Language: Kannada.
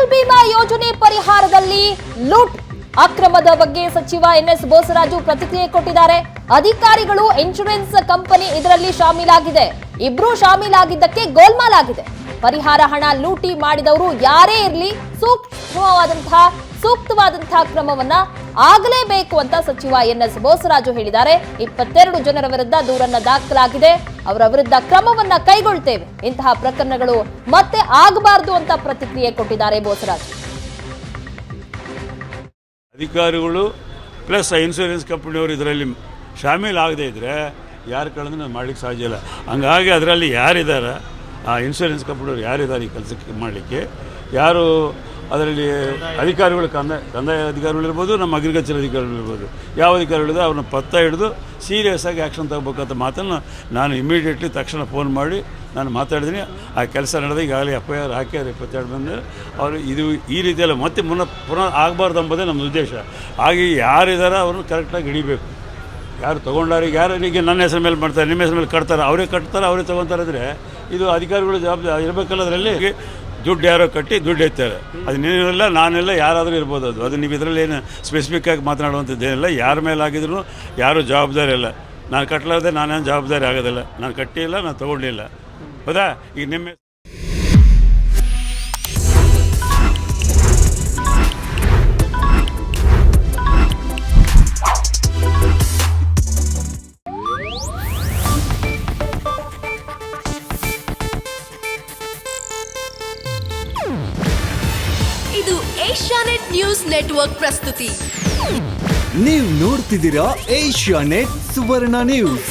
ಫಸಲ್ ಬಿಮಾ ಯೋಜನೆ ಪರಿಹಾರದಲ್ಲಿ ಲೂಟ್ ಅಕ್ರಮದ ಬಗ್ಗೆ ಸಚಿವ ಎನ್ಎಸ್ ಬೋಸರಾಜು ಪ್ರತಿಕ್ರಿಯೆ ಕೊಟ್ಟಿದ್ದಾರೆ. ಅಧಿಕಾರಿಗಳು ಇನ್ಶೂರೆನ್ಸ್ ಕಂಪನಿ ಇದರಲ್ಲಿ ಶಾಮೀಲಾಗಿದೆ. ಇಬ್ರು ಶಾಮೀಲಾಗಿದ್ದಕ್ಕೆ ಗೋಲ್ಮಾಲ್ ಆಗಿದೆ. ಪರಿಹಾರ ಹಣ ಲೂಟಿ ಮಾಡಿದವರು ಯಾರೇ ಇರಲಿ ಸೂಕ್ತವಾದಂತಹ ಕ್ರಮವನ್ನ ಆಗಲೇಬೇಕು ಅಂತ ಸಚಿವ ಎನ್ಎಸ್ ಬೋಸರಾಜು ಹೇಳಿದ್ದಾರೆ. 22 ಜನರ ವಿರುದ್ಧ ದೂರನ್ನ ದಾಖಲಾಗಿದೆ. ಅವರ ವಿರುದ್ಧ ಕ್ರಮವನ್ನ ಕೈಗೊಳ್ತೇವೆ. ಇಂತಹ ಪ್ರಕರಣಗಳು ಮತ್ತೆ ಆಗಬಾರದು ಅಂತ ಪ್ರತಿಕ್ರಿಯೆ ಕೊಟ್ಟಿದ್ದಾರೆ ಬೋಸರಾಜು. ಅಧಿಕಾರಿಗಳು ಪ್ಲಸ್ ಇನ್ಶೂರೆನ್ಸ್ ಕಂಪನಿಯವರು ಇದರಲ್ಲಿ ಶಾಮೀಲಾಗದೇ ಇದ್ದರೆ ಯಾರು ಕಳೆದ್ರೆ ನಾವು ಮಾಡಲಿಕ್ಕೆ ಸಾಧ್ಯ ಇಲ್ಲ. ಹಂಗಾಗಿ ಅದರಲ್ಲಿ ಯಾರಿದ್ದಾರೆ, ಆ ಇನ್ಶೂರೆನ್ಸ್ ಕಂಪನಿಯವರು ಯಾರಿದ್ದಾರೆ ಈ ಕೆಲಸಕ್ಕೆ ಮಾಡಲಿಕ್ಕೆ, ಯಾರು ಅದರಲ್ಲಿ ಅಧಿಕಾರಿಗಳು ಕಂದಾಯ ಅಧಿಕಾರಿಗಳಿರ್ಬೋದು, ನಮ್ಮ ಅಗ್ರಿಕಲ್ಚರ್ ಅಧಿಕಾರಿಗಳಿರ್ಬೋದು, ಯಾವ ಅಧಿಕಾರಿಗಳಿದೆ ಅವ್ರನ್ನ ಪತ್ತೆ ಹಿಡಿದು ಸೀರಿಯಸ್ ಆಗಿ ಆ್ಯಕ್ಷನ್ ತಗೋಬೇಕಂತ ಮಾತನ್ನು ನಾನು ಇಮಿಡಿಯೇಟ್ಲಿ ತಕ್ಷಣ ಫೋನ್ ಮಾಡಿ ನಾನು ಮಾತಾಡಿದ್ದೀನಿ. ಆ ಕೆಲಸ ನಡೆದ ಈಗಾಗಲೇ FIR ಹಾಕ್ಯಾರ 22 ಮಂದಿ. ಅವರು ಇದು ಈ ರೀತಿಯಲ್ಲ ಮತ್ತೆ ಪುನಃ ಆಗಬಾರ್ದು ಎಂಬುದೇ ನಮ್ಮ ಉದ್ದೇಶ. ಹಾಗೆ ಯಾರಿದ್ದಾರೆ ಅವ್ರನ್ನ ಕರೆಕ್ಟಾಗಿ ಹಿಡಿಬೇಕು. ಯಾರು ತೊಗೊಂಡಾರಿಗೆ ಯಾರು ಈಗ ನನ್ನ ಹೆಸರು ಮೇಲೆ ಮಾಡ್ತಾರೆ, ನಿಮ್ಮ ಹೆಸರು ಮೇಲೆ ಕಟ್ತಾರೆ, ಅವರೇ ಕಟ್ತಾರೆ, ಅವರೇ ತೊಗೊತಾರೆ ಅಂದರೆ ಇದು ಅಧಿಕಾರಿಗಳು ಜವಾಬ್ದಾರಿ ಇರಬೇಕಲ್ಲ. ಅದರಲ್ಲಿ ದುಡ್ಡು ಯಾರೋ ಕಟ್ಟಿ ದುಡ್ಡು ಎತ್ತಾರೆ. ಅದು ನೀವೆಲ್ಲ ನಾನೆಲ್ಲ ಯಾರಾದರೂ ಇರ್ಬೋದು. ಅದು ನೀವು ಇದರಲ್ಲಿ ಏನು ಸ್ಪೆಸಿಫಿಕ್ಕಾಗಿ ಮಾತನಾಡುವಂಥದ್ದೇನಿಲ್ಲ. ಯಾರ ಮೇಲೆ ಆಗಿದ್ರು ಯಾರೂ ಜವಾಬ್ದಾರಿ ಇಲ್ಲ. ನಾನು ಕಟ್ಟಲಾರ್ದೆ ನಾನೇನು ಜವಾಬ್ದಾರಿ ಆಗೋದಿಲ್ಲ. ನಾನು ಕಟ್ಟಿಲ್ಲ, ನಾನು ತೊಗೊಂಡಿಲ್ಲ. ಹೌದಾ? ಈಗ ನಿಮ್ಮ ಇದು ಏಷ್ಯಾನೆಟ್ ನ್ಯೂಸ್ ನೆಟ್ವರ್ಕ್ ಪ್ರಸ್ತುತಿ. ನೀವು ನೋಡ್ತಿದ್ದೀರಾ ಏಷ್ಯಾನೆಟ್ ಸುವರ್ಣ ನ್ಯೂಸ್.